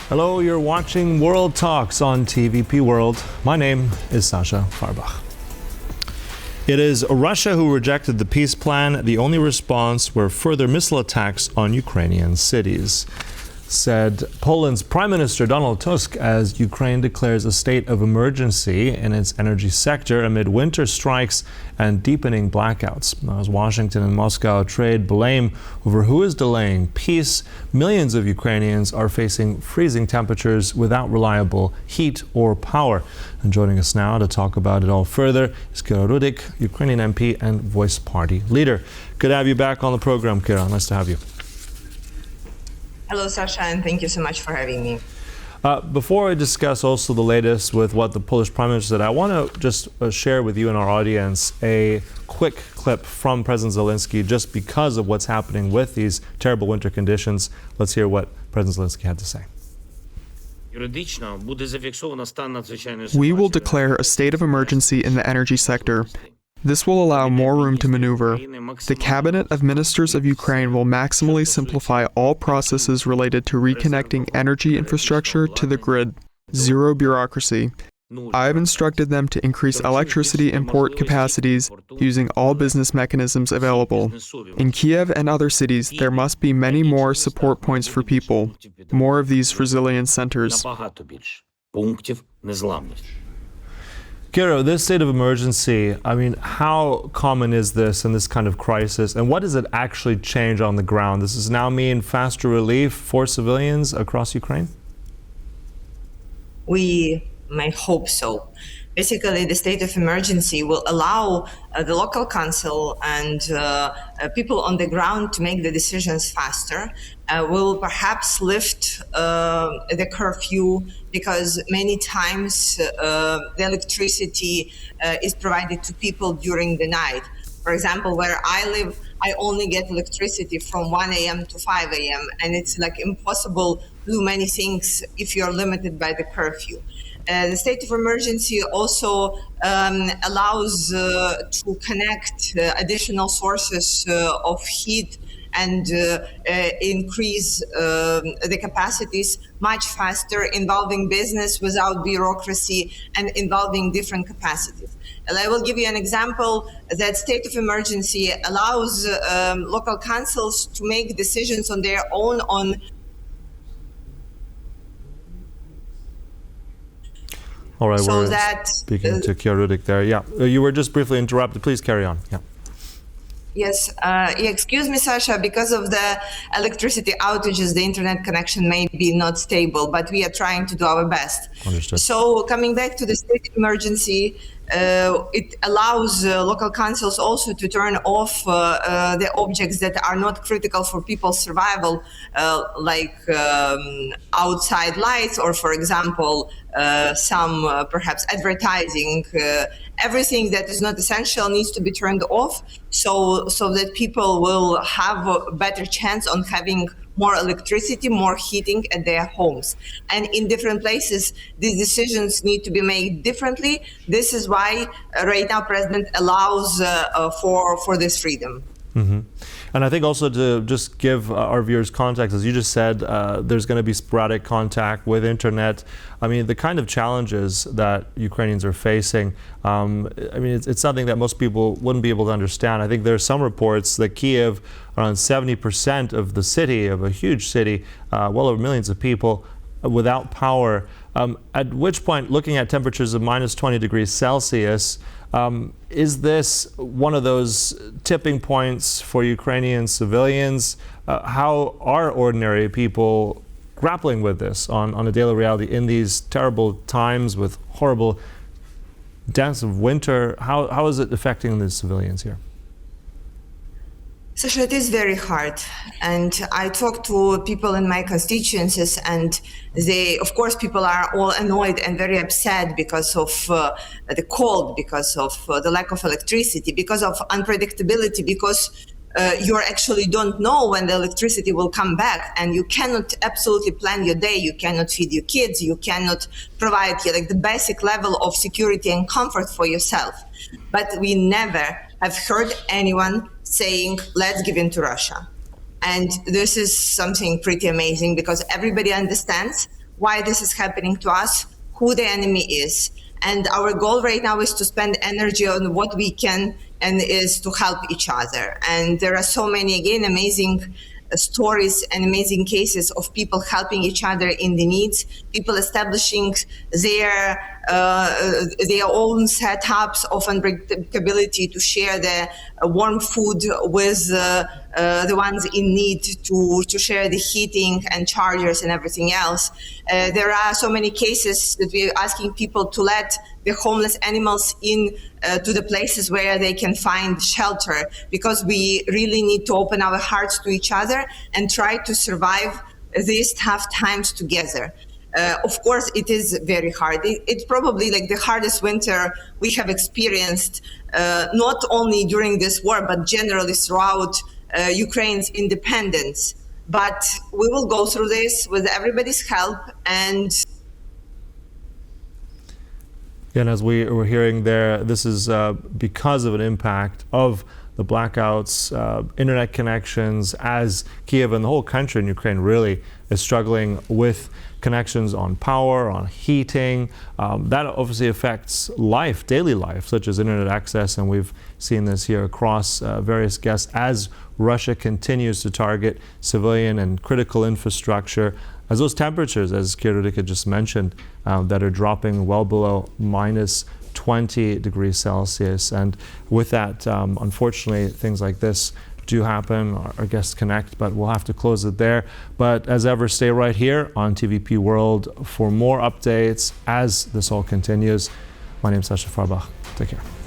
Hello, you're watching World Talks on TVP World. My name is Sascha Fahrbach. It is Russia who rejected the peace plan. The only response were further missile attacks on Ukrainian cities, said Poland's Prime Minister Donald Tusk as Ukraine declares a state of emergency in its energy sector amid winter strikes and deepening blackouts. Now, as Washington and Moscow trade blame over who is delaying peace, millions of Ukrainians are facing freezing temperatures without reliable heat or power. And joining us now to talk about it all further is Kira Rudik, Ukrainian MP and Voice Party leader. Good to have you back on the program, Kira. Nice to have you. Hello, Sascha, and thank you so much for having me. Before I discuss also the latest with what the Polish Prime Minister said, I want to just share with you and our audience a quick clip from President Zelensky just because of what's happening with these terrible winter conditions. Let's hear what President Zelensky had to say. We will declare a state of emergency in the energy sector. This will allow more room to maneuver. The Cabinet of Ministers of Ukraine will maximally simplify all processes related to reconnecting energy infrastructure to the grid. Zero bureaucracy. I have instructed them to increase electricity import capacities using all business mechanisms available. In Kiev and other cities, there must be many more support points for people, more of these resilience centers. Kira, this state of emergency, I mean, how common is this in this kind of crisis, and what does it actually change on the ground? Does this now mean faster relief for civilians across Ukraine? We may hope so. Basically, the state of emergency will allow the local council and people on the ground to make the decisions faster. Will perhaps lift the curfew because many times the electricity is provided to people during the night. For example, where I live, I only get electricity from 1 a.m. to 5 a.m. and it's like impossible to do many things if you're limited by the curfew. The state of emergency also allows to connect additional sources of heat and increase the capacities much faster, involving business without bureaucracy and involving different capacities. And I will give you an example. That state of emergency allows local councils to make decisions on their own on All right, so we're that, speaking to Kira Rudi there. Yeah, you were just briefly interrupted. Please carry on. Yeah. Yes, excuse me, Sascha, because of the electricity outages, the internet connection may be not stable, but we are trying to do our best. Understood. So coming back to the state of emergency, it allows local councils also to turn off the objects that are not critical for people's survival, like outside lights or, for example, some perhaps advertising. Everything that is not essential needs to be turned off so that people will have a better chance on having more electricity, more heating at their homes. And in different places, these decisions need to be made differently. This is why right now President allows for this freedom. Mm-hmm. And I think also to just give our viewers context, as you just said, there's going to be sporadic contact with internet. I mean, the kind of challenges that Ukrainians are facing, I mean, it's something that most people wouldn't be able to understand. I think there are some reports that Kiev, around 70% of the city, of a huge city, well over millions of people, without power. At which point, looking at temperatures of minus 20 degrees Celsius, is this one of those tipping points for Ukrainian civilians? How are ordinary people grappling with this on a daily reality in these terrible times with horrible depths of winter? How is it affecting the civilians here? Sascha, it is very hard. And I talk to people in my constituencies, and of course, people are all annoyed and very upset because of the cold, because of the lack of electricity, because of unpredictability, because you actually don't know when the electricity will come back, and you cannot absolutely plan your day. You cannot feed your kids. You cannot provide like the basic level of security and comfort for yourself. But we never have heard anyone saying, let's give in to Russia. And this is something pretty amazing because everybody understands why this is happening to us, who the enemy is. And our goal right now is to spend energy on what we can and is to help each other. And there are so many, again, amazing stories and amazing cases of people helping each other in the needs, people establishing their own setups of unbreakability to share the warm food with the ones in need, to share the heating and chargers and everything else. There are so many cases that we're asking people to let the homeless animals in to the places where they can find shelter, because we really need to open our hearts to each other and try to survive these tough times together. Of course, it is very hard. It's probably like the hardest winter we have experienced, not only during this war, but generally throughout Ukraine's independence. But we will go through this with everybody's help. And as we were hearing there, this is because of an impact of the blackouts, internet connections, as Kiev and the whole country in Ukraine really is struggling with connections on power, on heating. That obviously affects life, daily life, such as internet access, and we've seen this here across various guests as Russia continues to target civilian and critical infrastructure, as those temperatures, as Kira Rudi just mentioned, that are dropping well below minus 20 degrees Celsius. And with that, unfortunately, things like this do happen. Our guests connect, but we'll have to close it there. But as ever, stay right here on TVP World for more updates as this all continues. My name is Sascha Fahrbach. Take care.